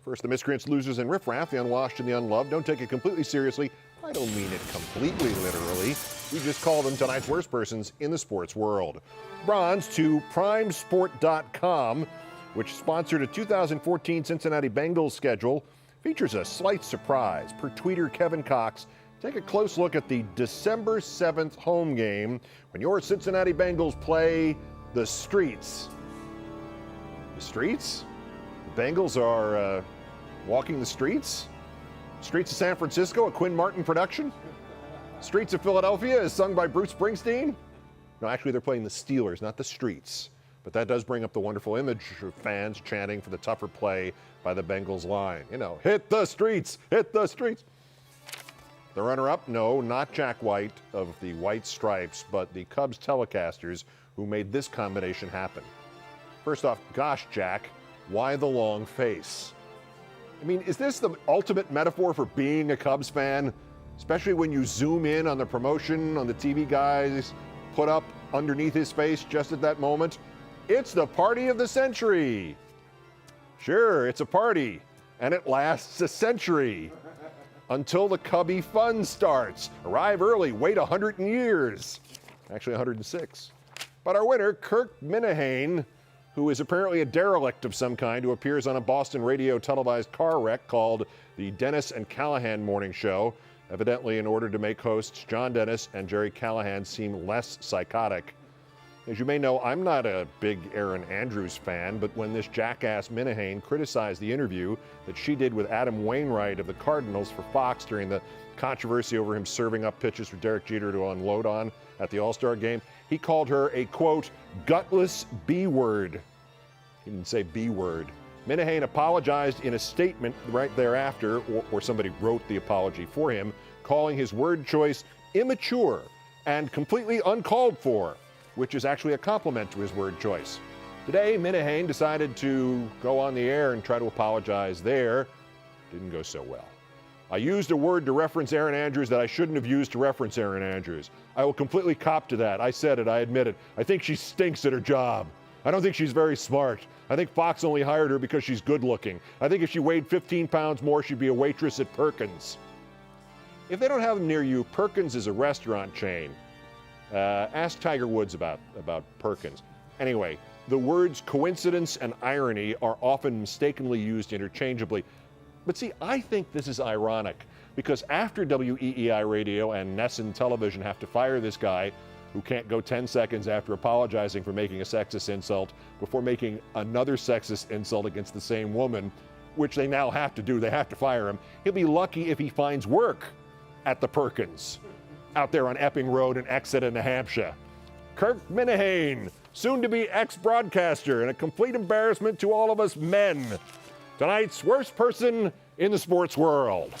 First, the miscreants, losers, and riffraff, the unwashed and the unloved. Don't take it completely seriously. I don't mean it completely literally. We just call them tonight's worst persons in the sports world. Bronze to primesport.com, which sponsored a 2014 Cincinnati Bengals schedule, features a slight surprise. Per tweeter Kevin Cox, take a close look at the December 7th home game when your Cincinnati Bengals play the Streets. The Streets? The Bengals are walking the streets? Streets of San Francisco, a Quinn Martin production? Streets of Philadelphia is sung by Bruce Springsteen? No, actually they're playing the Steelers, not the Streets. But that does bring up the wonderful image of fans chanting for the tougher play by the Bengals line. You know, hit the streets, hit the streets. The runner-up, no, not Jack White of the White Stripes, but the Cubs telecasters who made this combination happen. First off, gosh, Jack, why the long face? I mean, is this the ultimate metaphor for being a Cubs fan? Especially when you zoom in on the promotion, on the TV guys put up underneath his face just at that moment. It's the party of the century. Sure, it's a party, and it lasts a century. Until the Cubby fun starts. Arrive early, wait 100 years. Actually 106. But our winner, Kirk Minihane, who is apparently a derelict of some kind, who appears on a Boston radio televised car wreck called the Dennis and Callahan Morning Show, evidently in order to make hosts John Dennis and Jerry Callahan seem less psychotic. As you may know, I'm not a big Erin Andrews fan, but when this jackass Minihane criticized the interview that she did with Adam Wainwright of the Cardinals for Fox during the controversy over him serving up pitches for Derek Jeter to unload on at the All-Star game, he called her a, quote, gutless B-word. He didn't say B-word. Minihane apologized in a statement right thereafter, or somebody wrote the apology for him, calling his word choice immature and completely uncalled for, which is actually a compliment to his word choice. Today, Minihane decided to go on the air and try to apologize there. Didn't go so well. I used a word to reference Erin Andrews that I shouldn't have used to reference Erin Andrews. I will completely cop to that. I said it, I admit it. I think she stinks at her job. I don't think she's very smart. I think Fox only hired her because she's good looking. I think if she weighed 15 pounds more, she'd be a waitress at Perkins. If they don't have them near you, Perkins is a restaurant chain. Ask Tiger Woods about Perkins. Anyway, the words coincidence and irony are often mistakenly used interchangeably. But see, I think this is ironic because after WEEI Radio and Nesson Television have to fire this guy who can't go 10 seconds after apologizing for making a sexist insult before making another sexist insult against the same woman, which they now have to do, they have to fire him, he'll be lucky if he finds work at the Perkins out there on Epping Road in Exeter, New Hampshire. Kirk Minihane, soon to be ex-broadcaster and a complete embarrassment to all of us men. Tonight's worst person in the sports world.